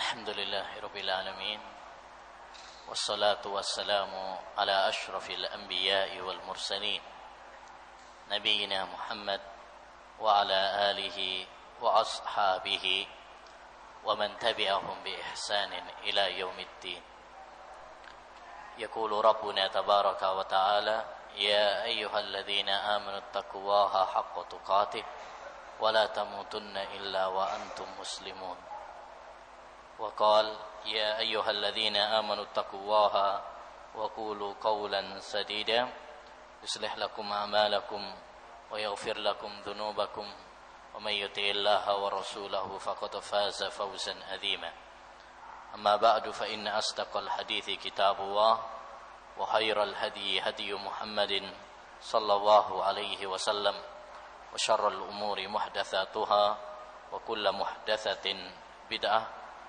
الحمد لله رب العالمين والصلاة والسلام على أشرف الأنبياء والمرسلين نبينا محمد وعلى آله وأصحابه ومن تبعهم بإحسان إلى يوم الدين. يقول ربنا تبارك وتعالى: يا أيها الذين آمنوا اتقوا الله حق تقاته ولا تموتن إلا وأنتم مسلمون. وقال: يا أيها الذين آمنوا اتقوا الله وقولوا قولا سديدا يصلح لكم أعمالكم ويغفر لكم ذنوبكم ومن يطع الله ورسوله فقد فاز فوزا عظيما. أما بعد فإن أصدق الحديث كتاب الله وخير الهدي هدي محمد صلى الله عليه وسلم وشر الأمور محدثاتها وكل محدثة بدعة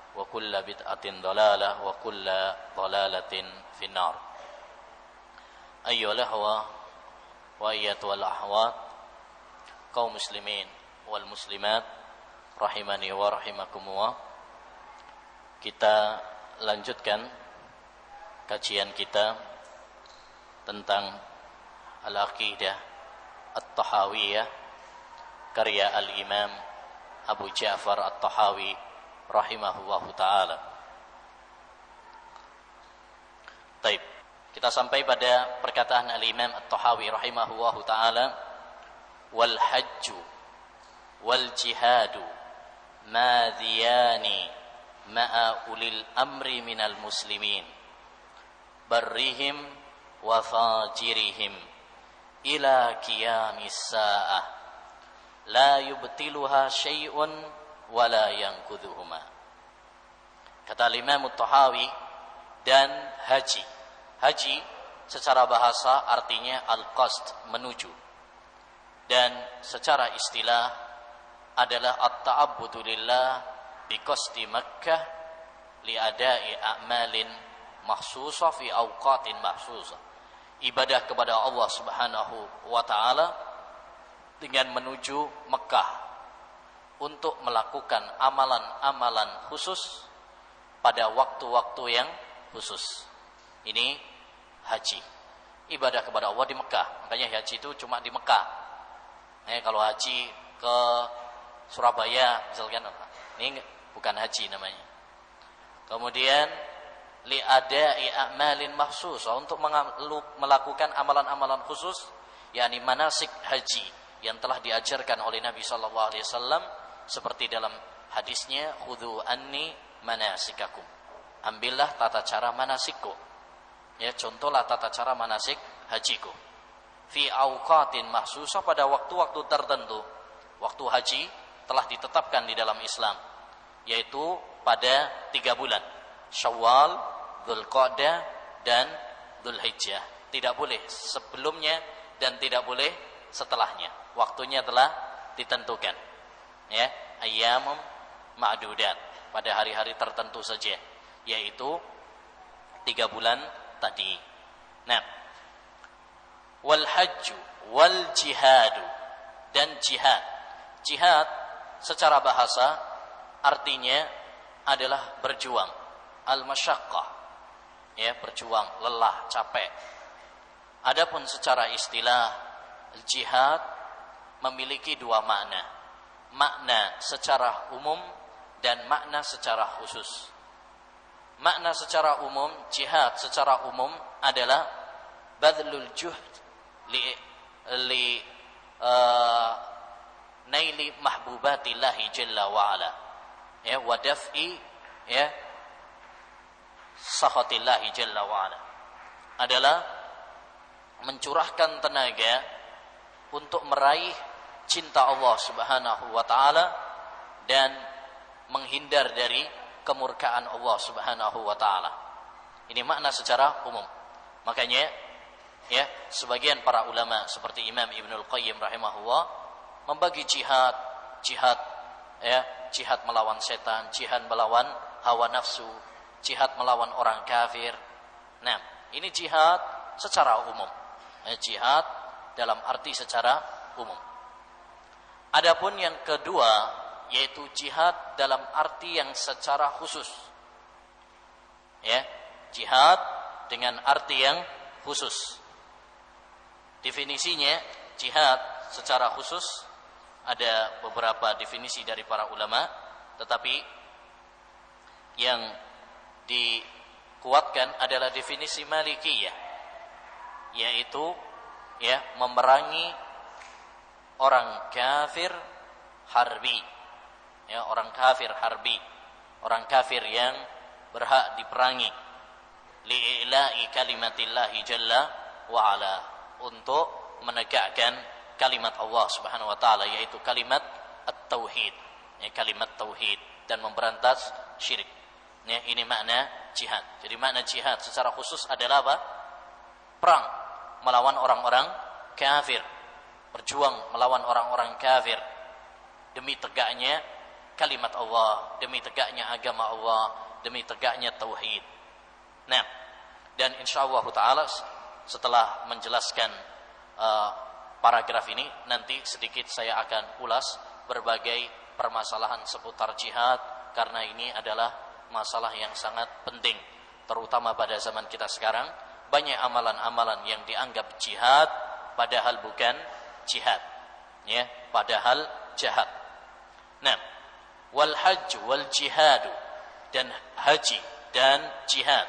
وكل بدعة ضلالة وكل ضلالة في النار. أيها الأخوة وأيتها الأخوات, kaum muslimin wal muslimat rahimani wa rahimakumullah. Kita lanjutkan kajian kita tentang Al-Aqidah At-Tahawiyah karya Al-Imam Abu Ja'far At-Tahawi rahimahullahu ta'ala. Taib, kita sampai pada perkataan Al-Imam At-Tahawi rahimahullahu ta'ala: wal hajju wal jihadu madhiyani ma'a ulil amri minal muslimin barrihim wa fajirihim ila qiyamis sa'ah la yubtiluha syai'un wala yanqudhuhuma. Kata Imam At-Tahawi, dan haji. Haji secara bahasa artinya al-qasd, menuju. Dan secara istilah adalah at-ta'abbudu lillah bi qasdi Makkah li ada'i a'malin mahsusah fi awqatin mahsusah. Ibadah kepada Allah Subhanahu wa taala dengan menuju Mekah untuk melakukan amalan-amalan khusus pada waktu-waktu yang khusus. Ini haji, ibadah kepada Allah di Mekah. Makanya haji itu cuma di Mekah. Kalau haji ke Surabaya misalkan, ini bukan haji namanya. Kemudian li ada'i a'malin mahsusah, untuk melakukan amalan-amalan khusus, yakni manasik haji yang telah diajarkan oleh Nabi sallallahu alaihi wasallam, seperti dalam hadisnya, khudhu anni manasikakum, ambillah tata cara manasikku, ya, contohlah tata cara manasik hajiku, fi awqatin mahsusah, pada waktu-waktu tertentu. Waktu haji telah ditetapkan di dalam Islam, yaitu pada 3 bulan, Syawal, Dzulqa'dah dan Dzulhijjah. Tidak boleh sebelumnya dan tidak boleh setelahnya. Waktunya telah ditentukan, ya, ayyamum ma'dudat, pada hari-hari tertentu saja, yaitu 3 bulan tadi. Nah, wal hajju wal jihadu, dan jihad. Jihad secara bahasa artinya adalah berjuang, al-masyaqqah, ya, berjuang, lelah, capek. Adapun secara istilah, jihad memiliki 2 makna. Makna secara umum dan makna secara khusus. Makna secara umum, jihad secara umum adalah badlul juhd li naili mahbubatillahi jalla wa ala, ya, wa daf'i, ya, sakhatillahi jalla wa ala, adalah mencurahkan tenaga untuk meraih cinta Allah Subhanahu wa taala dan menghindar dari kemurkaan Allah Subhanahu wa taala. Ini makna secara umum. Makanya, ya, sebagian para ulama seperti Imam Ibnul Qayyim rahimahullah membagi jihad, ya, jihad melawan setan, jihad melawan hawa nafsu, jihad melawan orang kafir. Nah, ini jihad secara umum. Jihad dalam arti secara umum. Adapun yang kedua, yaitu jihad dalam arti yang secara khusus. Ya, jihad dengan arti yang khusus. Definisinya jihad secara khusus ada beberapa definisi dari para ulama, tetapi yang dikuatkan adalah definisi Malikiyah, yaitu ya memerangi orang kafir harbi, ya orang kafir harbi, orang kafir yang berhak diperangi, li'ila'i kalimatillahi jalla wa ala, untuk menegakkan kalimat Allah Subhanahu wa taala, yaitu kalimat at-tauhid, ya kalimat tauhid, dan memberantas syirik. Ya, ini makna jihad. Jadi makna jihad secara khusus adalah apa? Perang melawan orang-orang kafir, berjuang melawan orang-orang kafir demi tegaknya kalimat Allah, demi tegaknya agama Allah, demi tegaknya tauhid. Nah, dan insyaallah taala setelah menjelaskan paragraf ini, nanti sedikit saya akan ulas berbagai permasalahan seputar jihad, karena ini adalah masalah yang sangat penting, terutama pada zaman kita sekarang. Banyak amalan-amalan yang dianggap jihad padahal bukan jihad, ya, padahal jahat. Nah, wal hajj wal jihadu, dan haji dan jihad,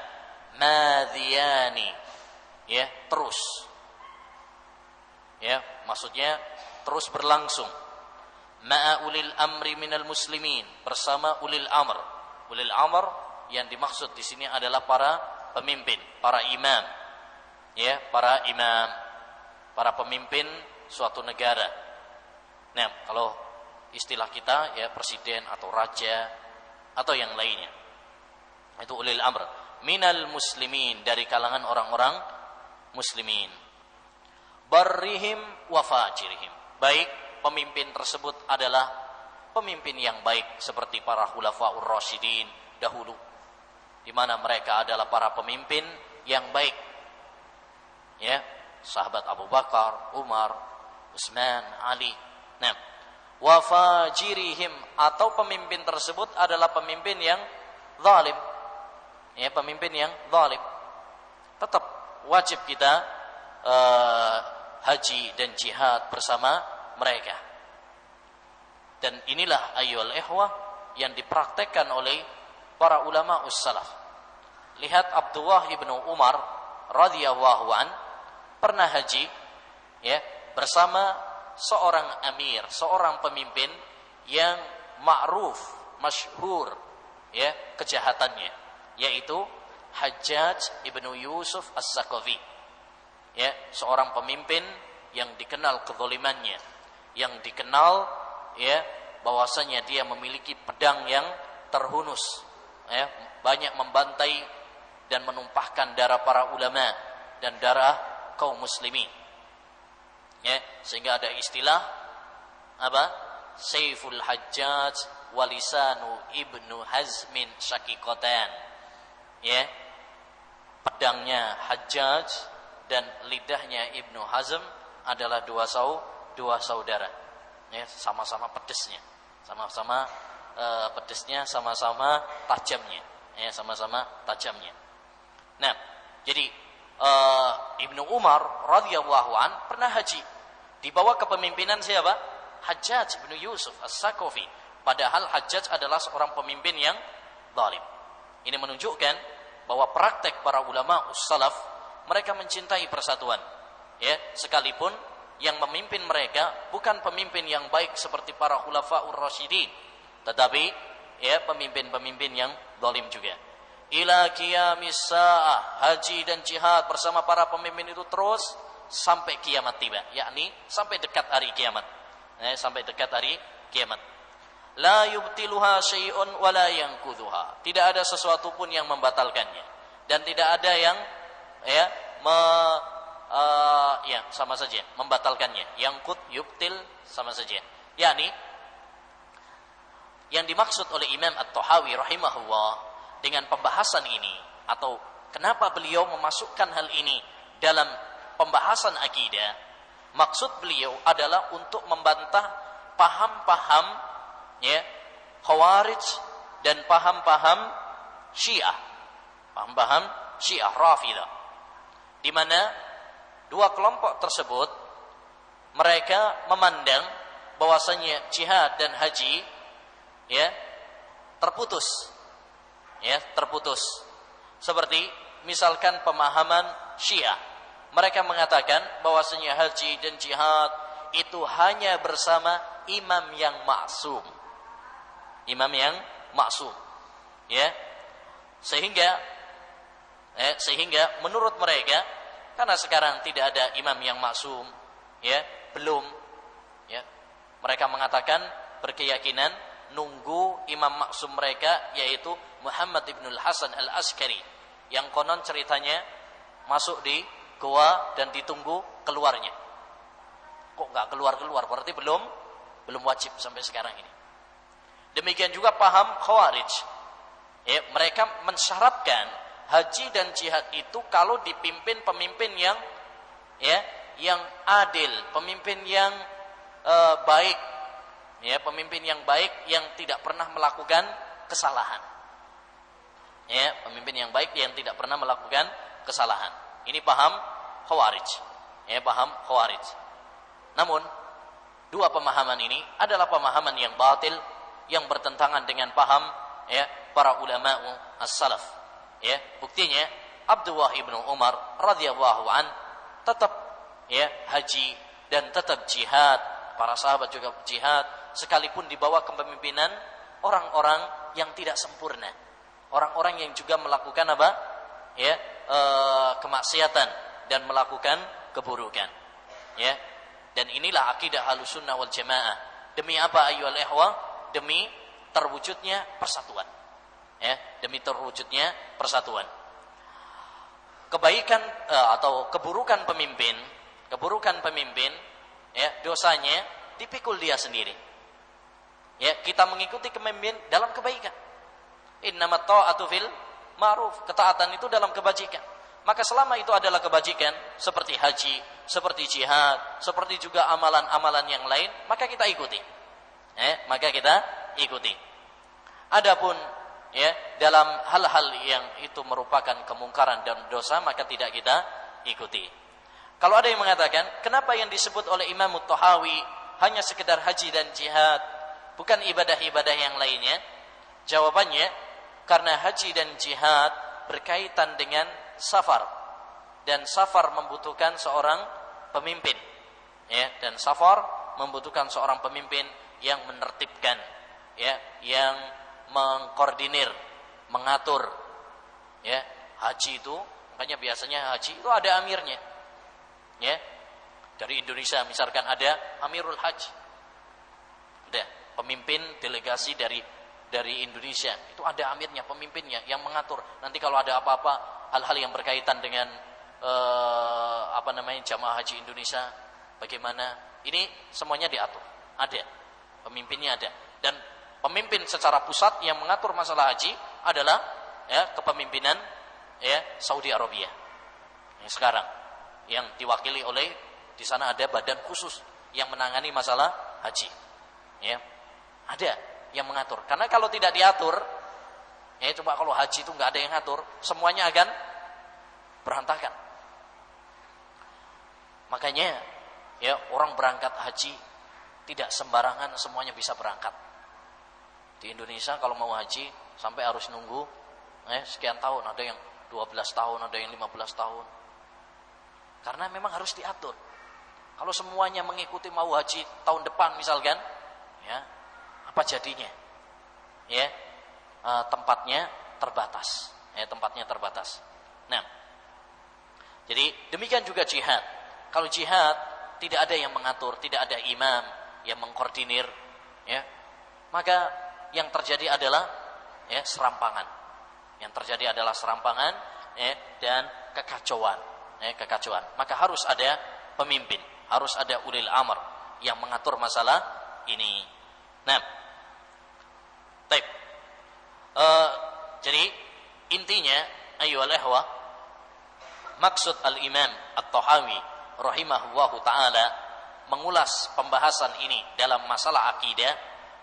madhiyani, ya, terus, ya, maksudnya terus berlangsung. Ma'a ulil amri minal muslimin, bersama ulil amr. Ulil amr yang dimaksud di sini adalah para pemimpin, para imam, ya, para imam, para pemimpin suatu negara. Nah, kalau istilah kita ya presiden atau raja atau yang lainnya, itu ulil amr minal muslimin, dari kalangan orang-orang muslimin. Barrihim wa fajirihim, baik pemimpin tersebut adalah pemimpin yang baik seperti para khulafaur rasyidin dahulu, di mana mereka adalah para pemimpin yang baik, ya, sahabat Abu Bakar, Umar, Utsman, Ali. Nah, wa fajirihim, atau pemimpin tersebut adalah pemimpin yang zalim, ya, pemimpin yang zalim. Tetap wajib kita haji dan jihad bersama mereka. Dan inilah ayyuhal ikhwah yang dipraktekkan oleh para ulama ussalaf. Lihat Abdullah ibnu Umar radhiyallahu an pernah haji, ya, bersama seorang amir, seorang pemimpin yang ma'ruf, masyhur, ya, kejahatannya, yaitu Hajjaj ibnu Yusuf as-Saqafi, ya, seorang pemimpin yang dikenal kezalimannya, yang dikenal, ya, bahwasanya dia memiliki pedang yang terhunus, ya, banyak membantai dan menumpahkan darah para ulama dan darah kaum muslimin, ya, sehingga ada istilah apa? Saiful Hajjaj walisanu ibnu Hazmin syaqiqatan, ya, pedangnya Hajjaj dan lidahnya Ibnu Hazm adalah dua saudara, ya, sama-sama pedesnya, sama-sama pedesnya, sama-sama tajamnya, ya, sama-sama tajamnya. Nah, jadi Ibnu Umar radhiyallahu an pernah haji di bawah kepemimpinan siapa? Hajjaj bin Yusuf as-Saqafi. Padahal Hajjaj adalah seorang pemimpin yang zalim. Ini menunjukkan bahwa praktek para ulama ussalaf, mereka mencintai persatuan, ya, sekalipun yang memimpin mereka bukan pemimpin yang baik seperti para khulafaur rasyidin, tetapi ya pemimpin-pemimpin yang zalim juga. Ila qiyamis saah, haji dan jihad bersama para pemimpin itu terus sampai kiamat tiba, yakni sampai dekat hari kiamat, sampai dekat hari kiamat. La yubtiluha syai'un wa la yanqudhuha, tidak ada sesuatu pun yang membatalkannya, dan tidak ada yang sama saja membatalkannya. Yangqud, yubtil, sama saja. Yakni yang dimaksud oleh Imam At-Tahawi rahimahullah dengan pembahasan ini, atau kenapa beliau memasukkan hal ini dalam pembahasan akidah, maksud beliau adalah untuk membantah paham-paham, ya, Khawarij dan paham-paham Syiah, Paham-paham Syiah Rafidah, di mana dua kelompok tersebut mereka memandang bahwasanya jihad dan haji ya terputus. Seperti misalkan pemahaman Syiah, mereka mengatakan bahwasanya haji dan jihad itu hanya bersama imam yang maksum. Imam yang maksum. Ya. Sehingga menurut mereka, karena sekarang tidak ada imam yang maksum, ya, belum, ya. Mereka mengatakan berkeyakinan nunggu imam maksum mereka, yaitu Muhammad ibn Hasan al-Askari, yang konon ceritanya masuk di goa dan ditunggu keluarnya. Kok nggak keluar? Berarti belum wajib sampai sekarang ini. Demikian juga paham Khawarij. Ya, mereka mensyaratkan haji dan jihad itu kalau dipimpin pemimpin yang adil, pemimpin yang baik, ya, pemimpin yang baik yang tidak pernah melakukan kesalahan. Ya, pemimpin yang baik yang tidak pernah melakukan kesalahan. Ini paham Khawarij. Ya, paham Khawarij. Namun dua pemahaman ini adalah pemahaman yang batil, yang bertentangan dengan paham ya para ulama as-salaf. Ya, buktinya Abdullah ibnu Umar radhiyallahu an tetap ya haji dan tetap jihad. Para sahabat juga jihad sekalipun di bawah kepemimpinan orang-orang yang tidak sempurna. Orang-orang yang juga melakukan apa? Ya, kemaksiatan dan melakukan keburukan. Ya. Dan inilah akidah Ahlussunnah wal Jamaah. Demi apa ayyuhal ikhwah? Demi terwujudnya persatuan. Ya, demi terwujudnya persatuan. Kebaikan atau keburukan pemimpin, ya, dosanya dipikul dia sendiri. Ya, kita mengikuti pemimpin dalam kebaikan. Innamat ta'atu fil ma'ruf, ketaatan itu dalam kebajikan. Maka selama itu adalah kebajikan, seperti haji, seperti jihad, seperti juga amalan-amalan yang lain, maka kita ikuti. Adapun ya dalam hal-hal yang itu merupakan kemungkaran dan dosa, maka tidak kita ikuti. Kalau ada yang mengatakan, kenapa yang disebut oleh Imam At-Tahawi hanya sekedar haji dan jihad, bukan ibadah-ibadah yang lainnya? Jawabannya, karena haji dan jihad berkaitan dengan safar, dan safar membutuhkan seorang pemimpin, ya, dan safar membutuhkan seorang pemimpin yang menertibkan, ya, yang mengkoordinir, mengatur, ya. Haji itu, makanya biasanya haji itu ada amirnya, ya. Dari Indonesia misalkan ada Amirul Haji, ada pemimpin delegasi dari Indonesia, itu ada amirnya, pemimpinnya yang mengatur. Nanti kalau ada apa-apa hal-hal yang berkaitan dengan jamaah haji Indonesia, bagaimana, ini semuanya diatur, ada pemimpinnya, ada. Dan pemimpin secara pusat yang mengatur masalah haji adalah ya kepemimpinan ya Saudi Arabia yang sekarang, yang diwakili oleh, di sana ada badan khusus yang menangani masalah haji, ya, ada yang mengatur. Karena kalau tidak diatur, ya coba kalau haji itu nggak ada yang ngatur, semuanya akan berantakan. Makanya ya orang berangkat haji tidak sembarangan semuanya bisa berangkat. Di Indonesia kalau mau haji sampai harus nunggu sekian tahun, ada yang 12 tahun, ada yang 15 tahun. Karena memang harus diatur. Kalau semuanya mengikuti mau haji tahun depan misalkan, ya, apa jadinya? Ya, tempatnya terbatas. Ya, tempatnya terbatas. Nah, jadi demikian juga jihad. Kalau jihad tidak ada yang mengatur, tidak ada imam yang mengkoordinir, ya, maka yang terjadi adalah ya serampangan. Yang terjadi adalah serampangan, ya, dan kekacauan, ya, kekacauan. Maka harus ada pemimpin, harus ada ulil amr yang mengatur masalah ini. Nah, baik. Jadi intinya, ayyuhal ikhwah, maksud al-Imam At-Tahawi rahimahullahu taala mengulas pembahasan ini dalam masalah akidah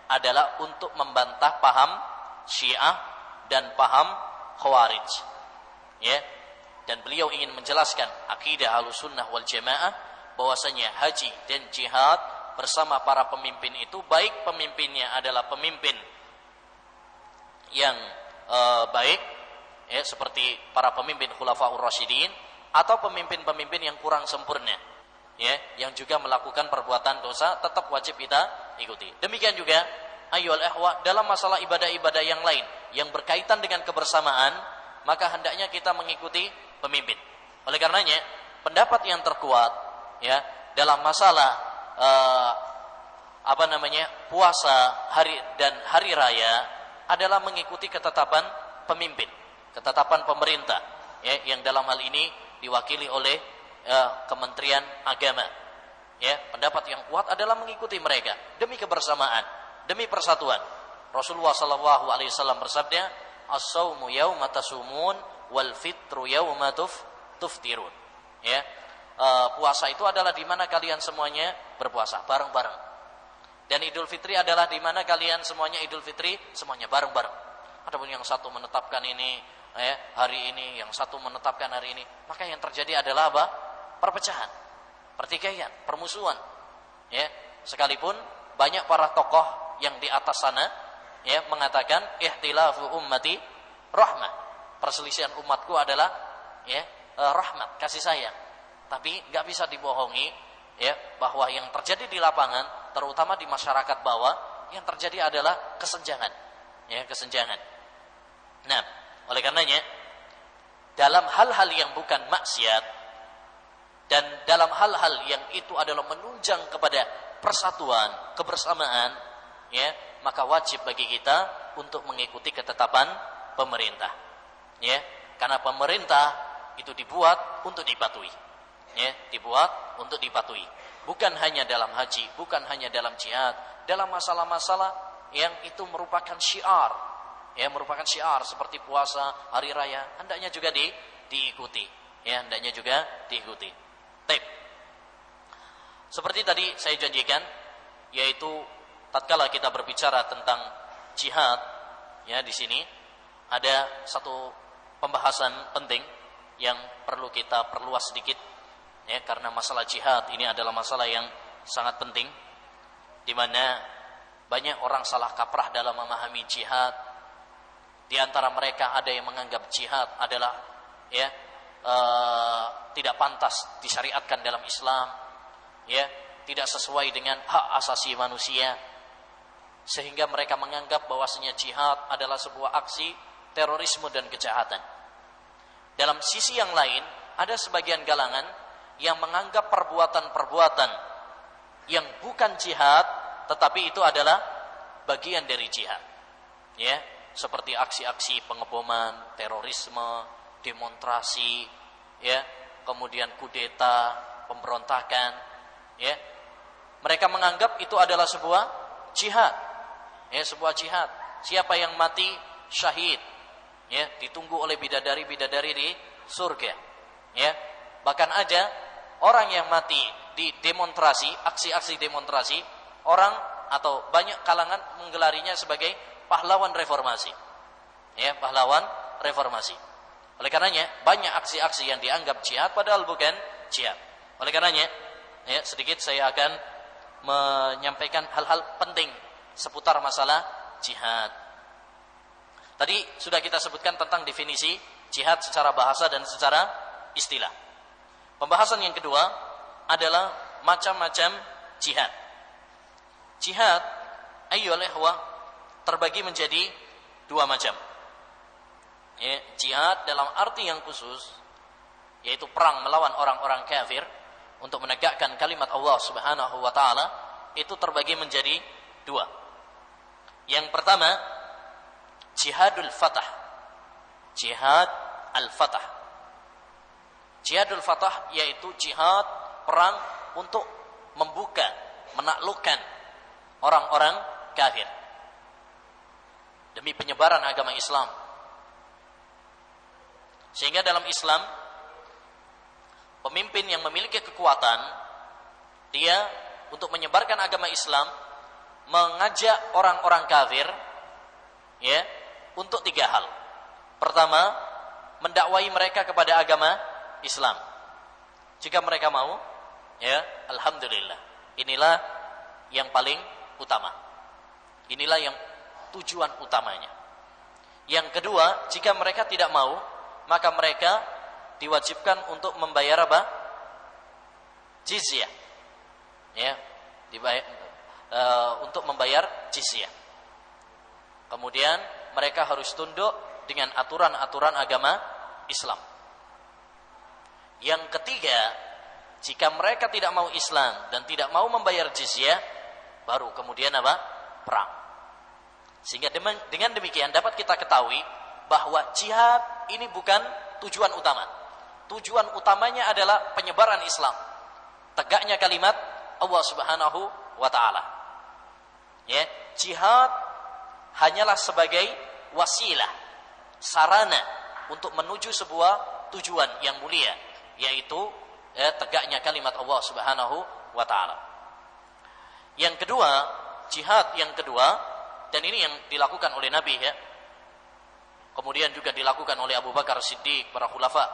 adalah untuk membantah paham Syiah dan paham Khawarij. Ya. Dan beliau ingin menjelaskan akidah Ahlussunnah wal Jamaah bahwasanya haji dan jihad bersama para pemimpin itu, baik pemimpinnya adalah pemimpin yang baik, ya, seperti para pemimpin Khulafaur Rasyidin, atau pemimpin-pemimpin yang kurang sempurna, ya, yang juga melakukan perbuatan dosa, tetap wajib kita ikuti. Demikian juga ayyuhal ikhwah, dalam masalah ibadah-ibadah yang lain yang berkaitan dengan kebersamaan, maka hendaknya kita mengikuti pemimpin. Oleh karenanya, pendapat yang terkuat, ya, dalam masalah puasa hari dan hari raya adalah mengikuti ketetapan pemimpin, ketetapan pemerintah, ya, yang dalam hal ini diwakili oleh Kementerian Agama. Ya, pendapat yang kuat adalah mengikuti mereka demi kebersamaan, demi persatuan. Rasulullah sallallahu alaihi wasallam bersabda, "As-saumu yauma tasumun wal fitru yauma tuftirun." Ya, puasa itu adalah di mana kalian semuanya berpuasa bareng-bareng. Dan Idul Fitri adalah di mana kalian semuanya Idul Fitri semuanya bareng-bareng. Adapun yang satu menetapkan ini, ya, hari ini, yang satu menetapkan hari ini, maka yang terjadi adalah apa? Perpecahan, pertikaian, permusuhan. Ya, sekalipun banyak para tokoh yang di atas sana, ya, mengatakan ihtilafu ummati rahmah. Perselisihan umatku adalah, ya, rahmat, kasih sayang. Tapi nggak bisa dibohongi, ya, bahwa yang terjadi di lapangan, terutama di masyarakat bawah, yang terjadi adalah kesenjangan, ya, kesenjangan. Nah, oleh karenanya, dalam hal-hal yang bukan maksiat dan dalam hal-hal yang itu adalah menunjang kepada persatuan, kebersamaan, ya, maka wajib bagi kita untuk mengikuti ketetapan pemerintah, ya, karena pemerintah itu dibuat untuk dipatuhi. Ya, dibuat untuk dipatuhi. Bukan hanya dalam haji, bukan hanya dalam jihad, dalam masalah-masalah yang itu merupakan syiar, ya, merupakan syiar seperti puasa, hari raya, hendaknya juga diikuti, ya, hendaknya juga diikuti. Baik. Seperti tadi saya janjikan, yaitu tatkala kita berbicara tentang jihad, ya, di sini ada satu pembahasan penting yang perlu kita perluas sedikit. Ya, karena masalah jihad ini adalah masalah yang sangat penting, di mana banyak orang salah kaprah dalam memahami jihad. Di antara mereka ada yang menganggap jihad adalah, ya, tidak pantas disyariatkan dalam Islam, ya, tidak sesuai dengan hak asasi manusia, sehingga mereka menganggap bahwasanya jihad adalah sebuah aksi terorisme dan kejahatan. Dalam sisi yang lain, ada sebagian galangan yang menganggap perbuatan-perbuatan yang bukan jihad, tetapi itu adalah bagian dari jihad, ya, seperti aksi-aksi pengeboman, terorisme, demonstrasi, ya, kemudian kudeta, pemberontakan, ya, mereka menganggap itu adalah sebuah jihad, ya, sebuah jihad. Siapa yang mati syahid, ya, ditunggu oleh bidadari-bidadari di surga, ya. Bahkan ada orang yang mati di demonstrasi, aksi-aksi demonstrasi, orang atau banyak kalangan menggelarinya sebagai pahlawan reformasi, ya, pahlawan reformasi. Oleh karenanya banyak aksi-aksi yang dianggap jihad padahal bukan jihad. Oleh karenanya, ya, sedikit saya akan menyampaikan hal-hal penting seputar masalah jihad. Tadi sudah kita sebutkan tentang definisi jihad secara bahasa dan secara istilah. Pembahasan yang kedua adalah macam-macam jihad. Jihad, ayyuhal ikhwah, terbagi menjadi dua macam. Ya, jihad dalam arti yang khusus, yaitu perang melawan orang-orang kafir untuk menegakkan kalimat Allah Subhanahu wa taala, itu terbagi menjadi dua. Yang pertama, jihadul fatah. Jihad al-fatah. Jihadul fatah yaitu jihad perang untuk membuka, menaklukkan orang-orang kafir demi penyebaran agama Islam. Sehingga dalam Islam, pemimpin yang memiliki kekuatan, dia untuk menyebarkan agama Islam mengajak orang-orang kafir, ya, untuk tiga hal. Pertama, mendakwai mereka kepada agama Islam. Jika mereka mau, ya, alhamdulillah. Inilah yang paling utama. Inilah yang tujuan utamanya. Yang kedua, jika mereka tidak mau, maka mereka diwajibkan untuk membayar apa? Jizyah. Ya, untuk membayar jizyah. Kemudian mereka harus tunduk dengan aturan-aturan agama Islam. Yang ketiga, jika mereka tidak mau Islam dan tidak mau membayar jizyah, baru kemudian apa? Perang. Sehingga dengan demikian dapat kita ketahui bahwa jihad ini bukan tujuan utama. Tujuan utamanya adalah penyebaran Islam, tegaknya kalimat Allah Subhanahu wa taala. Ya, jihad hanyalah sebagai wasilah, sarana untuk menuju sebuah tujuan yang mulia, yaitu tegaknya kalimat Allah Subhanahu wa taala. Yang kedua, jihad yang kedua, dan ini yang dilakukan oleh Nabi, ya. Kemudian juga dilakukan oleh Abu Bakar Siddiq, para khulafa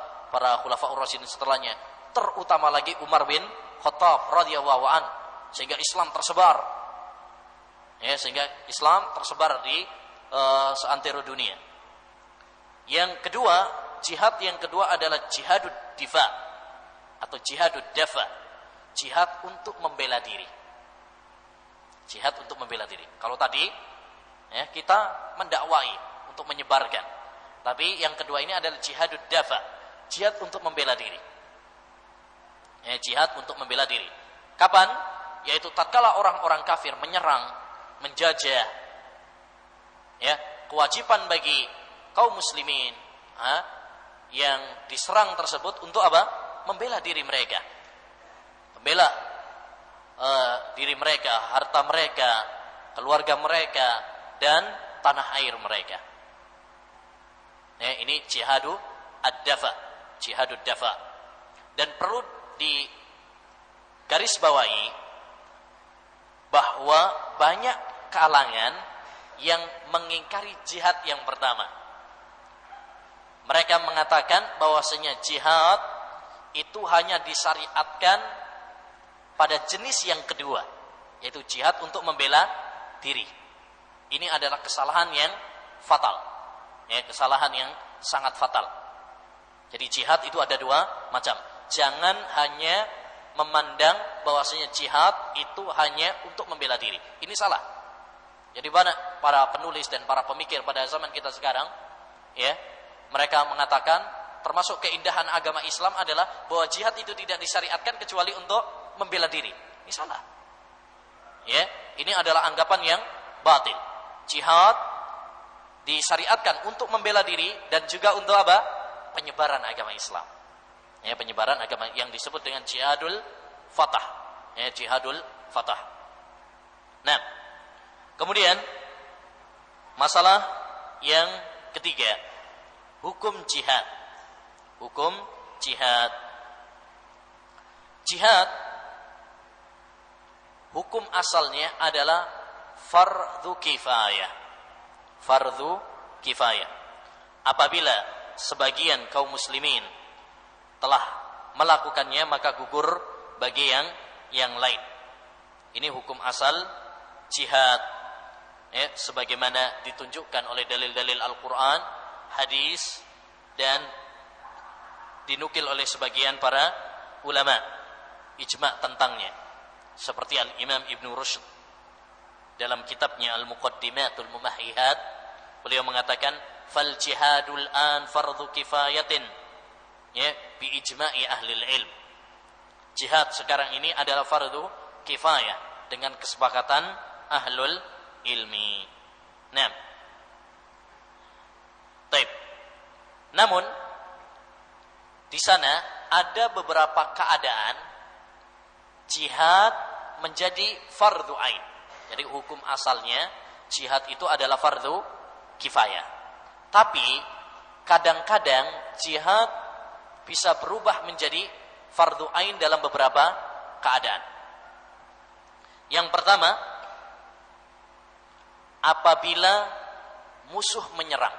ar-rasyidin setelahnya, terutama lagi Umar bin Khattab radhiyallahu an, sehingga Islam tersebar. Ya, sehingga Islam tersebar di seantero dunia. Yang kedua, jihad yang kedua adalah jihadud difa atau jihadud dafa, jihad untuk membela diri. Jihad untuk membela diri. Kalau tadi, ya, kita mendakwai untuk menyebarkan. Tapi yang kedua ini adalah jihadud dafa, jihad untuk membela diri. Ya, jihad untuk membela diri. Kapan? Yaitu tatkala orang-orang kafir menyerang, menjajah. Ya, kewajiban bagi kaum muslimin yang diserang tersebut untuk apa? Membela diri mereka. Membela diri mereka, harta mereka, keluarga mereka, dan tanah air mereka. Ya, ini jihadu ad-dafa, jihadud dafa. Dan perlu digarisbawahi bahwa banyak kalangan yang mengingkari jihad yang pertama. Mereka mengatakan bahwasanya jihad itu hanya disyariatkan pada jenis yang kedua, yaitu jihad untuk membela diri. Ini adalah kesalahan yang fatal, ya, kesalahan yang sangat fatal. Jadi jihad itu ada dua macam. Jangan hanya memandang bahwasanya jihad itu hanya untuk membela diri. Ini salah. Jadi banyak para penulis dan para pemikir pada zaman kita sekarang, ya, mereka mengatakan termasuk keindahan agama Islam adalah bahwa jihad itu tidak disyariatkan kecuali untuk membela diri. Ini salah. Ya, ini adalah anggapan yang batil. Jihad disyariatkan untuk membela diri dan juga untuk apa? Penyebaran agama Islam. Ya, penyebaran agama yang disebut dengan jihadul fatah. Ya, jihadul fatah. Nah, kemudian masalah yang ketiga, hukum jihad. Hukum jihad. Jihad hukum asalnya adalah fardhu kifayah. Fardhu kifayah. Apabila sebagian kaum muslimin telah melakukannya, maka gugur bagi yang lain. Ini hukum asal jihad, ya, sebagaimana ditunjukkan oleh dalil-dalil Al-Quran, hadis, dan dinukil oleh sebagian para ulama ijma' tentangnya, seperti Al-Imam Ibn Rushd dalam kitabnya Al-Muqaddimatul Mumahhihat, beliau mengatakan fal jihadul an fardhu kifayatin, ya, bi ijma'i ahlil ilm. Jihad sekarang ini adalah fardhu kifayah dengan kesepakatan ahlul ilmi. Nah, baik. Namun di sana ada beberapa keadaan jihad menjadi fardhu ain. Jadi hukum asalnya jihad itu adalah fardhu kifayah. Tapi kadang-kadang jihad bisa berubah menjadi fardhu ain dalam beberapa keadaan. Yang pertama, apabila musuh menyerang.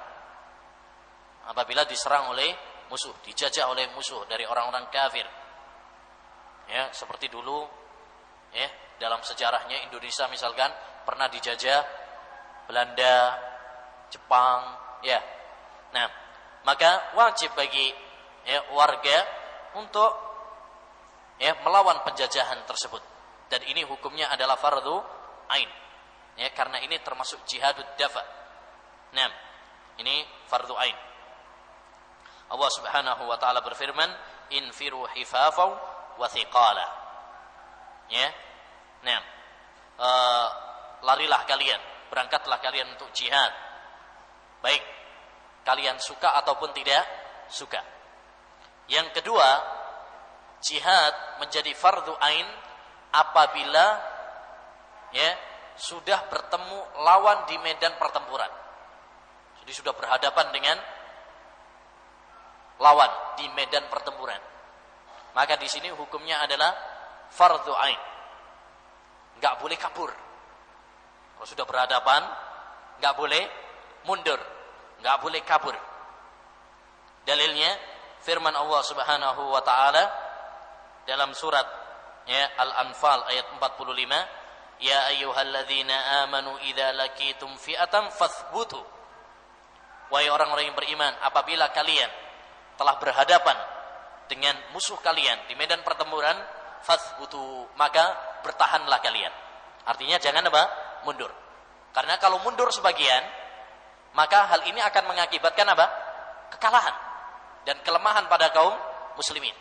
apabila diserang oleh musuh, dijajah oleh musuh dari orang-orang kafir. Ya, seperti dulu ya, dalam sejarahnya Indonesia misalkan pernah dijajah Belanda, Jepang, ya. Nah, maka wajib bagi ya, warga untuk ya, melawan penjajahan tersebut. Dan ini hukumnya adalah fardhu ain. Ya, karena ini termasuk jihadud dafa. Nah, ini fardhu ain. Allah Subhanahu wa taala berfirman, "Infiru hifafan wa thiqala." Ya. Nah, larilah kalian, berangkatlah kalian untuk jihad. Baik kalian suka ataupun tidak suka. Yang kedua, jihad menjadi fardhu ain apabila ya sudah bertemu lawan di medan pertempuran. Jadi sudah berhadapan dengan lawan di medan pertempuran. Maka di sini hukumnya adalah fardhu ain. Enggak boleh kabur. Kalau sudah berhadapan, enggak boleh mundur, enggak boleh kabur. Dalilnya firman Allah Subhanahu wa taala dalam surat ya Al-Anfal ayat 45, "Ya ayyuhalladzina amanu idza laqitum fi'atan fathbutu." Wahai orang-orang yang beriman, apabila kalian telah berhadapan dengan musuh kalian di medan pertempuran, fathbutu, maka bertahanlah kalian. Artinya jangan apa? Mundur. Karena kalau mundur sebagian, maka hal ini akan mengakibatkan apa? Kekalahan dan kelemahan pada kaum muslimin.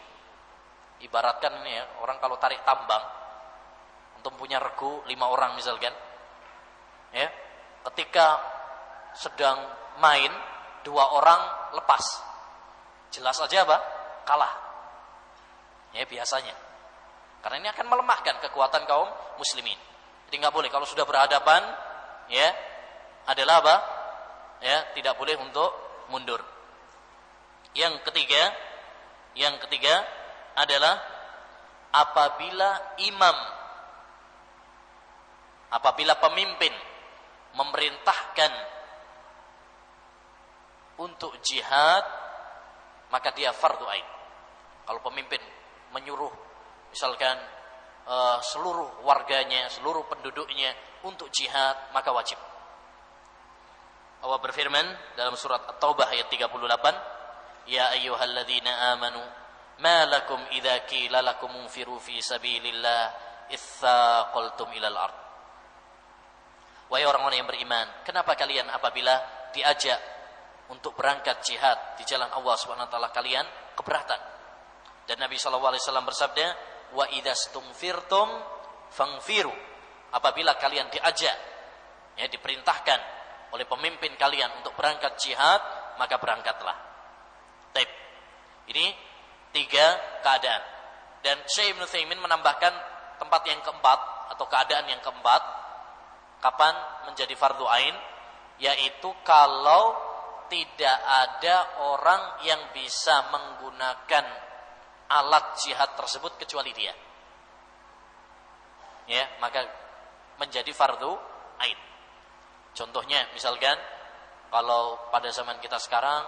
Ibaratkan ini ya, orang kalau tarik tambang untuk punya regu 5 orang misalkan, ya, ketika sedang main 2 orang lepas, jelas aja apa? Kalah. Ya biasanya. Karena ini akan melemahkan kekuatan kaum muslimin. Jadi nggak boleh kalau sudah berhadapan, ya adalah apa? Ya tidak boleh untuk mundur. Yang ketiga adalah apabila pemimpin memerintahkan untuk jihad, maka dia fardhu ain. Kalau pemimpin menyuruh misalkan seluruh warganya, seluruh penduduknya untuk jihad, maka wajib. Allah berfirman dalam surat At-Taubah ayat 38, "Ya ayyuhalladzina amanu ma lakum idza qila lakum unfiru fi sabilillah itsaqaltum ilal ard." Wahai orang-orang yang beriman, kenapa kalian apabila diajak untuk berangkat jihad di jalan Allah Subhanahu wa taala kalian keberatan? Dan Nabi sallallahu alaihi wasallam bersabda, "Wa idzastumfirtum fangfiru." Apabila kalian diajak, ya diperintahkan oleh pemimpin kalian untuk berangkat jihad, maka berangkatlah. Baik. Ini 3 keadaan. Dan Syekh Ibnu Utsaimin menambahkan tempat yang keempat atau keadaan yang keempat kapan menjadi fardhu ain, yaitu kalau tidak ada orang yang bisa menggunakan alat jihad tersebut kecuali dia. Ya, maka menjadi fardhu ain. Contohnya misalkan kalau pada zaman kita sekarang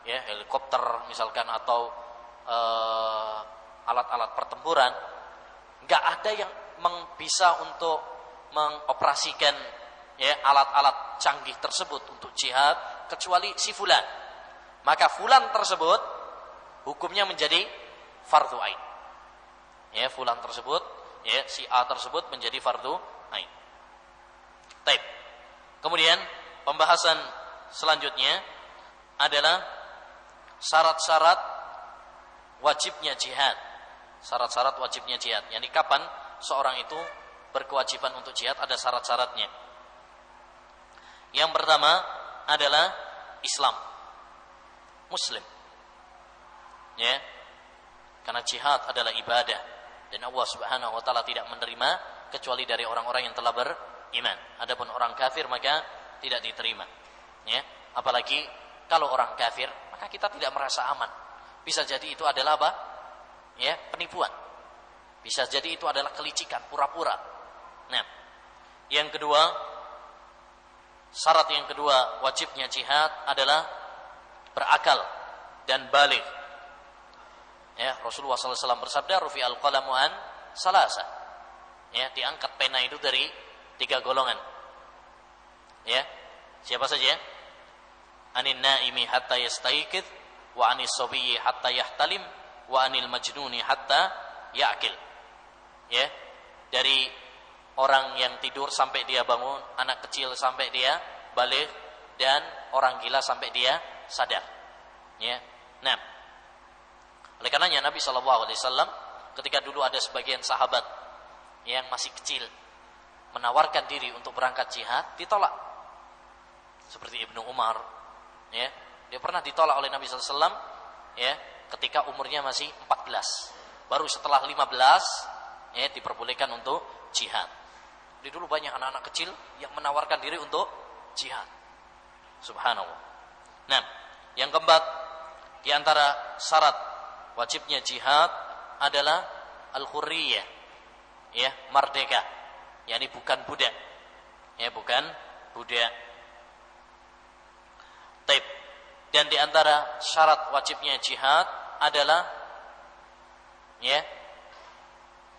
ya helikopter misalkan atau alat-alat pertempuran, enggak ada yang bisa untuk mengoperasikan ya alat-alat canggih tersebut untuk jihad kecuali si fulan. Maka fulan tersebut hukumnya menjadi fardhu ain. Ya, fulan tersebut, ya si A tersebut menjadi fardhu ain. Baik. Kemudian pembahasan selanjutnya adalah syarat-syarat wajibnya jihad. Syarat-syarat wajibnya jihad. Yani kapan seorang itu berkewajiban untuk jihad, ada syarat-syaratnya. Yang pertama adalah Islam, Muslim. Ya. Karena jihad adalah ibadah dan Allah Subhanahu wa taala tidak menerima kecuali dari orang-orang yang telah beriman. Adapun orang kafir maka tidak diterima. Ya, apalagi kalau orang kafir, maka kita tidak merasa aman. Bisa jadi itu adalah apa? Ya, penipuan. Bisa jadi itu adalah kelicikan, pura-pura. Nah, yang kedua, syarat yang kedua wajibnya jihad adalah berakal dan baligh. Ya, Rasulullah SAW bersabda, "Rufi'al qalamu an salasa." Ya, diangkat pena itu dari 3 golongan. Ya, siapa saja? Anin naimi hatta yastayqidh, wa anis sabiyyi hatta yahtalim, wa anil majnuni hatta ya'qil. Ya, dari orang yang tidur sampai dia bangun, anak kecil sampai dia baligh, dan orang gila sampai dia sadar. Ya. Nah, oleh karenanya Nabi SAW ketika dulu ada sebagian sahabat yang masih kecil menawarkan diri untuk berangkat jihad, ditolak. Seperti Ibnu Umar, ya, dia pernah ditolak oleh Nabi SAW, ya, ketika umurnya masih 14. Baru setelah 15, ya, diperbolehkan untuk jihad. Jadi dulu banyak anak-anak kecil yang menawarkan diri untuk jihad. Subhanallah. Nah, yang keempat, di antara syarat wajibnya jihad adalah al-hurriyah, ya, merdeka. yakni bukan budak. Ya, bukan budak. Taib. Dan di antara syarat wajibnya jihad adalah ya,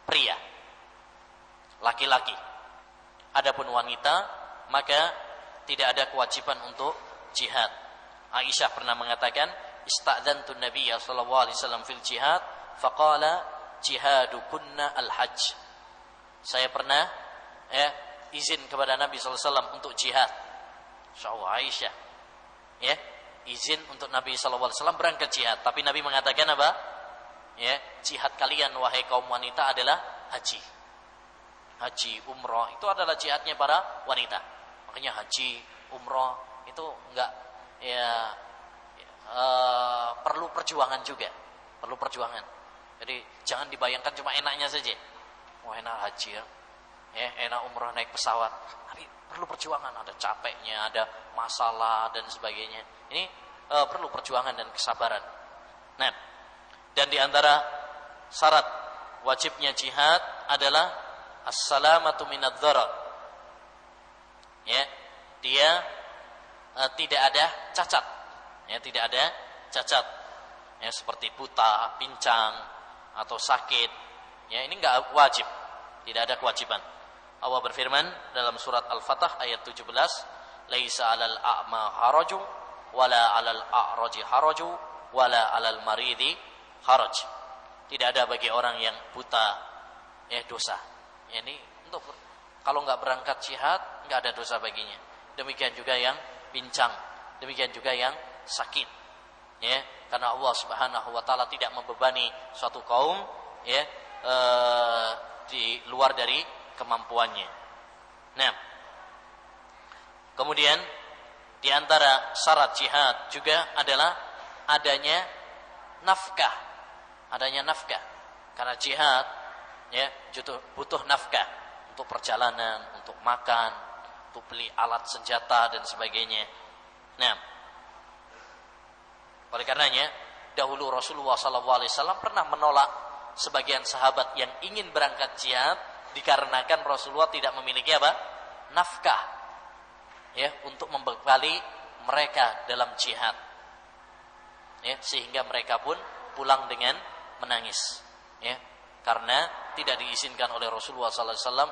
pria, laki-laki. Adapun wanita maka tidak ada kewajiban untuk jihad. Aisyah pernah mengatakan, "Ista'dzantu Nabiyya sallallahu alaihi wasallam fil jihad, faqala jihadukunna al-hajj." Saya pernah izin kepada Nabi sallallahu alaihi wasallam untuk jihad. Insyaallah Aisyah. Ya, izin untuk Nabi sallallahu alaihi wasallam berangkat jihad, tapi Nabi mengatakan apa? Ya, jihad kalian wahai kaum wanita adalah haji. Haji, umrah itu adalah jihadnya para wanita. Makanya haji, umrah itu enggak perlu perjuangan juga, perlu perjuangan. Jadi jangan dibayangkan cuma enaknya saja. Wah, enak haji ya, enak umrah naik pesawat. Tapi perlu perjuangan, ada capeknya, ada masalah dan sebagainya. Ini perlu perjuangan dan kesabaran. Nah, dan di antara syarat wajibnya jihad adalah as-salamatu minadz-dharar. Ya, dia tidak ada cacat. Ya, tidak ada cacat. Ya, seperti buta, pincang atau sakit. Ya, ini enggak wajib. Tidak ada kewajiban. Allah berfirman dalam surat Al-Fatah ayat 17, "Laisa 'alal a'ma haraju wala 'alal a'raji haraju wala 'alal maridi haraj." Tidak ada bagi orang yang buta dosa. Ini untuk kalau enggak berangkat jihad enggak ada dosa baginya. Demikian juga yang pincang, demikian juga yang sakit. Ya, karena Allah Subhanahu wa taala tidak membebani suatu kaum di luar dari kemampuannya. Nah, kemudian di antara syarat jihad juga adalah adanya nafkah. Adanya nafkah. Karena jihad butuh nafkah untuk perjalanan, untuk makan, untuk beli alat senjata dan sebagainya. Nah, oleh karenanya dahulu Rasulullah SAW pernah menolak sebagian sahabat yang ingin berangkat jihad dikarenakan Rasulullah tidak memiliki apa? Nafkah. Ya, untuk membekali mereka dalam jihad. Ya, sehingga mereka pun pulang dengan menangis. Ya, karena tidak diizinkan oleh Rasulullah SAW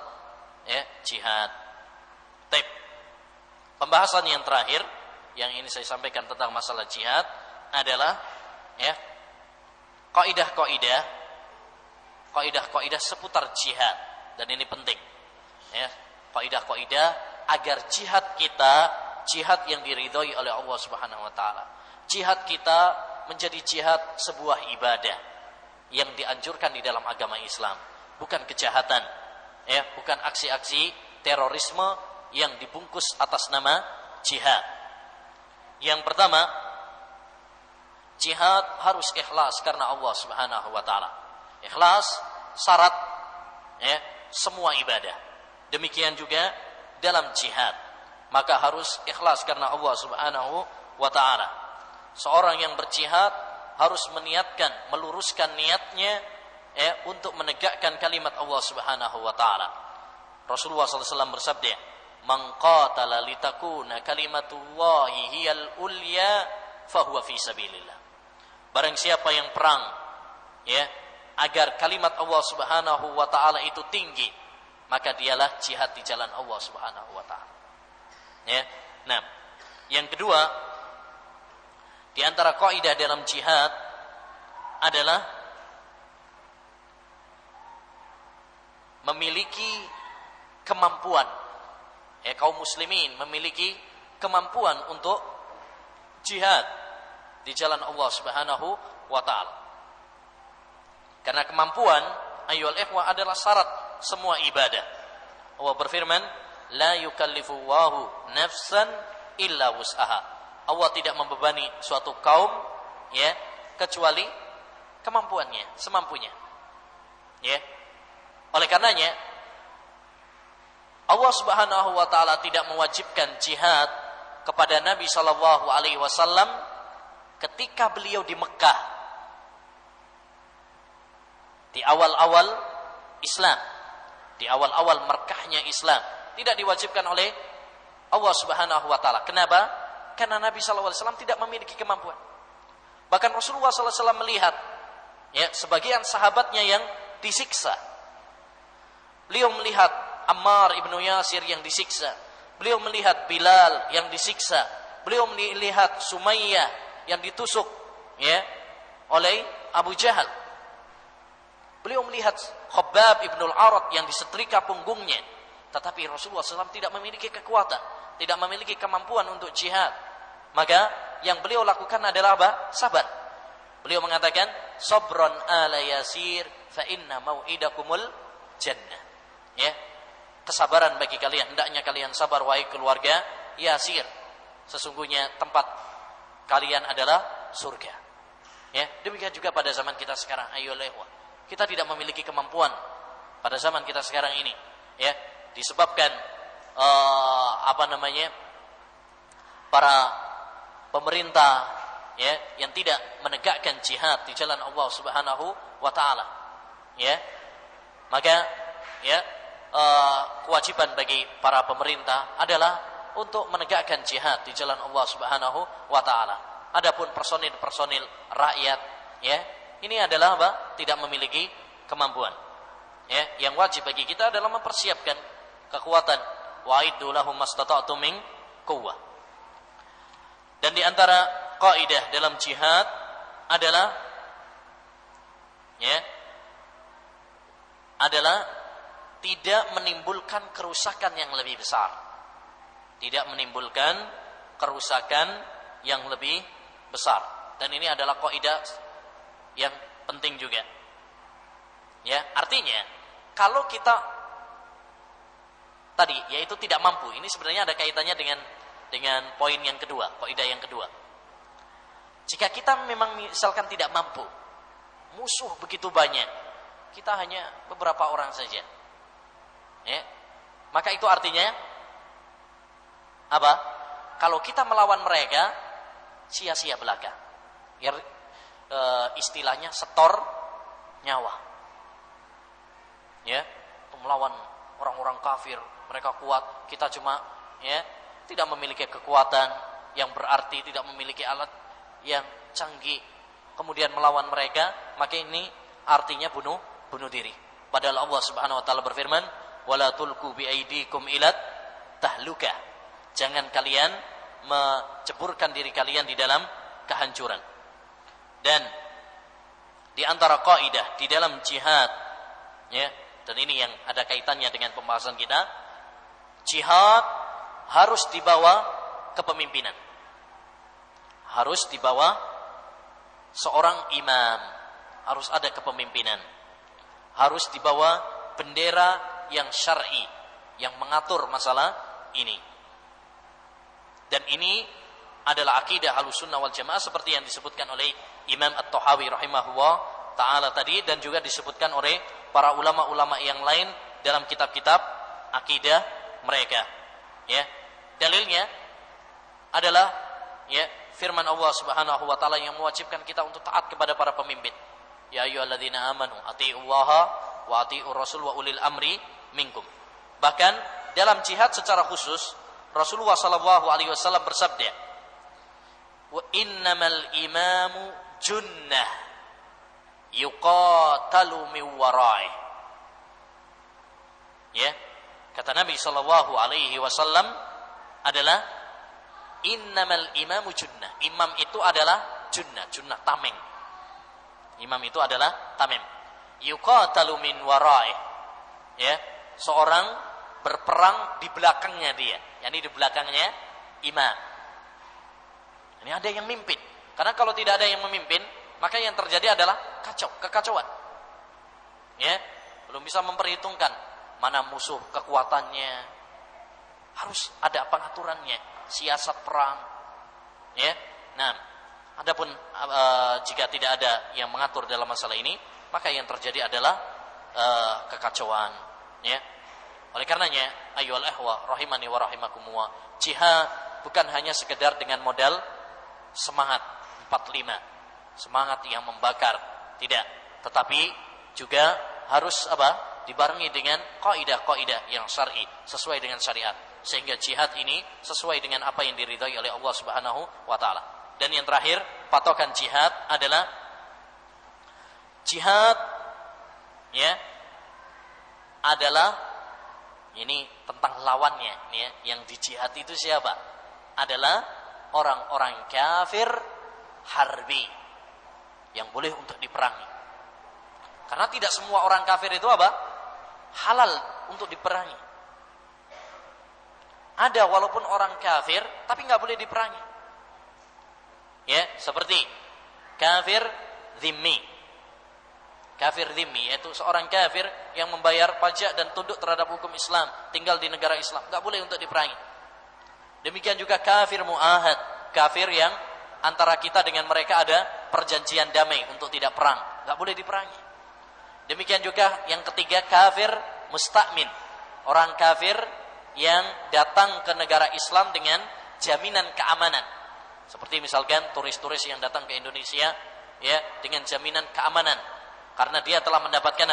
jihad. Taib. Pembahasan yang terakhir yang ini saya sampaikan tentang masalah jihad adalah kaidah-kaidah seputar jihad, dan ini penting. Ya, kaidah-kaidah agar jihad kita jihad yang diridhoi oleh Allah Subhanahu wa taala. Jihad kita menjadi jihad sebuah ibadah yang dianjurkan di dalam agama Islam, bukan kejahatan, bukan aksi-aksi terorisme yang dibungkus atas nama jihad. Yang pertama, jihad harus ikhlas karena Allah Subhanahu wa taala. Ikhlas syarat semua ibadah. Demikian juga dalam jihad, maka harus ikhlas karena Allah Subhanahu wa taala. Seorang yang berjihad harus meniatkan, meluruskan niatnya untuk menegakkan kalimat Allah Subhanahu wa taala. Rasulullah SAW bersabda, "Man qatala litakuna kalimatullahi hiyal ulya fahuwa fi sabilillah. Barang siapa yang perang ya agar kalimat Allah Subhanahu wa taala itu tinggi, maka dialah jihad di jalan Allah Subhanahu wa taala. Ya. Nah, yang kedua di antara kaidah dalam jihad adalah memiliki kemampuan. Kaum muslimin memiliki kemampuan untuk jihad di jalan Allah Subhanahu wa taala. Karena kemampuan ayyuhal ikhwah adalah syarat semua ibadah. Allah berfirman, la yukallifu Allahu nafsan illa wus'aha. Allah tidak membebani suatu kaum ya kecuali kemampuannya, semampunya. Ya. Oleh karenanya Allah Subhanahu wa taala tidak mewajibkan jihad kepada Nabi sallallahu alaihi wasallam ketika beliau di Mekah. Di awal-awal Islam, di awal-awal Mekahnya Islam, tidak diwajibkan oleh Allah Subhanahu wa taala. Kenapa? Karena Nabi sallallahu alaihi wasallam tidak memiliki kemampuan. Bahkan Rasulullah sallallahu alaihi wasallam melihat ya sebagian sahabatnya yang disiksa. Beliau melihat Ammar ibnu Yasir yang disiksa. Beliau melihat Bilal yang disiksa. Beliau melihat Sumayyah yang ditusuk ya oleh Abu Jahal. Beliau melihat Khabbab ibnu al-Arat yang disetrika punggungnya. Tetapi Rasulullah SAW tidak memiliki kekuatan, tidak memiliki kemampuan untuk jihad. Maka yang beliau lakukan adalah apa? Sabar. Beliau mengatakan, sabron ala yasir fa inna mau'idakumul jannah. Ya. Kesabaran bagi kalian, hendaknya kalian sabar wahai keluarga Yasir. Sesungguhnya tempat kalian adalah surga. Ya, demikian juga pada zaman kita sekarang, ayyuhal ikhwah. Kita tidak memiliki kemampuan pada zaman kita sekarang ini, ya, disebabkan para pemerintah ya yang tidak menegakkan jihad di jalan Allah Subhanahu wa taala. Ya. Maka ya kewajiban bagi para pemerintah adalah untuk menegakkan jihad di jalan Allah Subhanahu wa taala. Adapun personil-personil rakyat ya, ini adalah apa? Tidak memiliki kemampuan. Ya, yang wajib bagi kita adalah mempersiapkan kekuatan. Wa'iddu lahum mastata'tum min quwwah. Dan di antara kaidah dalam jihad adalah tidak menimbulkan kerusakan yang lebih besar. Tidak menimbulkan kerusakan yang lebih besar. Dan ini adalah kaidah yang penting juga. Ya, artinya kalau kita tadi yaitu tidak mampu, ini sebenarnya ada kaitannya dengan poin yang kedua, kaidah yang kedua. Jika kita memang misalkan tidak mampu, musuh begitu banyak, kita hanya beberapa orang saja. Ya. Maka itu artinya apa? Kalau kita melawan mereka, sia-sia belaka. Ya, istilahnya setor nyawa. Ya, melawan orang-orang kafir, mereka kuat, kita cuma ya tidak memiliki kekuatan yang berarti, tidak memiliki alat yang canggih, kemudian melawan mereka, maka ini artinya bunuh diri. Padahal Allah Subhanahu wa taala berfirman, wala tulqu biaidikum ila tahlukah. Jangan kalian menceburkan diri kalian di dalam kehancuran. Dan di antara kaidah di dalam jihad ya, dan ini yang ada kaitannya dengan pembahasan kita, jihad harus dibawa kepemimpinan. Harus dibawa seorang imam, harus ada kepemimpinan. Harus dibawa bendera yang syar'i, yang mengatur masalah ini. Dan ini adalah akidah Ahlussunnah wal Jamaah seperti yang disebutkan oleh Imam At-Tahawi rahimahullah ta'ala tadi, dan juga disebutkan oleh para ulama-ulama yang lain dalam kitab-kitab akidah mereka. Ya, dalilnya adalah ya firman Allah Subhanahu wa taala yang mewajibkan kita untuk taat kepada para pemimpin. Ya ayyuhalladzina amanu atti'ullaha wa atti'ur rasul wa ulil amri minkum. Bahkan dalam jihad secara khusus Rasulullah sallallahu alaihi wasallam bersabda, Wa innamal imamu junnah yuqatalu min waraih. Ya, kata Nabi sallallahu alaihi wasallam adalah innamal imamu junnah. Imam itu adalah junnah, junnah tameng. Imam itu adalah tameng. Yuqatalu min waraih. Ya, seorang berperang di belakangnya dia, yakni di belakangnya imam. Ini ada yang mimpin. Karena kalau tidak ada yang memimpin, maka yang terjadi adalah kekacauan. Ya, belum bisa memperhitungkan mana musuh kekuatannya. Harus ada pengaturannya, siasat perang. Ya. Nah, adapun jika tidak ada yang mengatur dalam masalah ini, maka yang terjadi adalah kekacauan. Ya. Oleh karenanya, ayyuhal ikhwah rahimani wa rahimakumullah, jihad bukan hanya sekedar dengan modal semangat 45, semangat yang membakar, tidak, tetapi juga harus dibarengi dengan kaidah-kaidah yang syar'i, sesuai dengan syariat, sehingga jihad ini sesuai dengan apa yang diridhai oleh Allah Subhanahu wa taala. Dan yang terakhir, patokan jihad adalah jihad ya adalah ini tentang lawannya, ya, yang dijihad itu siapa? Adalah orang-orang kafir harbi yang boleh untuk diperangi. Karena tidak semua orang kafir itu halal untuk diperangi. Ada walaupun orang kafir tapi nggak boleh diperangi. Ya, seperti kafir zimmi. Kafir zimmi yaitu seorang kafir yang membayar pajak dan tunduk terhadap hukum Islam, tinggal di negara Islam, nggak boleh untuk diperangi. Demikian juga kafir mu'ahad, kafir yang antara kita dengan mereka ada perjanjian damai untuk tidak perang, nggak boleh diperangi. Demikian juga yang ketiga, kafir musta'min, orang kafir yang datang ke negara Islam dengan jaminan keamanan. Seperti misalkan turis-turis yang datang ke Indonesia, ya, dengan jaminan keamanan, karena dia telah mendapatkan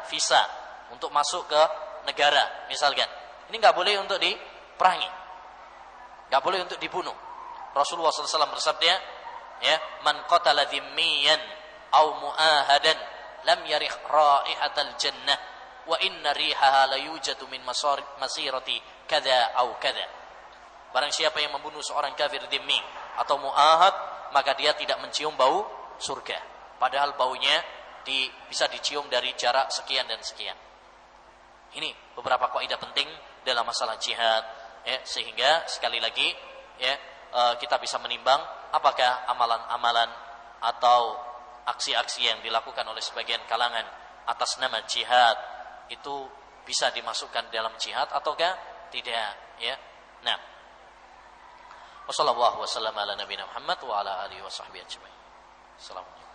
visa untuk masuk ke negara, misalkan. Ini nggak boleh untuk diperangi, nggak boleh untuk dibunuh. Rasulullah SAW bersabda, ya, man qatala dhimmiyan aw mu'ahadan lam yarih raihatal jannah wa inna rihaha la yujadu min masirati kada aw kada. Barang siapa yang membunuh seorang kafir dhimmi atau mu'ahad, maka dia tidak mencium bau surga, padahal baunya bisa dicium dari jarak sekian dan sekian. Ini beberapa kaidah penting dalam masalah jihad, ya, sehingga sekali lagi, ya, kita bisa menimbang apakah amalan-amalan atau aksi-aksi yang dilakukan oleh sebagian kalangan atas nama jihad itu bisa dimasukkan dalam jihad ataukah tidak, ya. Nah, wassallallahu wasallam ala nabiyina Muhammad wa ala alihi washabbihi ajmain. Assalamualaikum.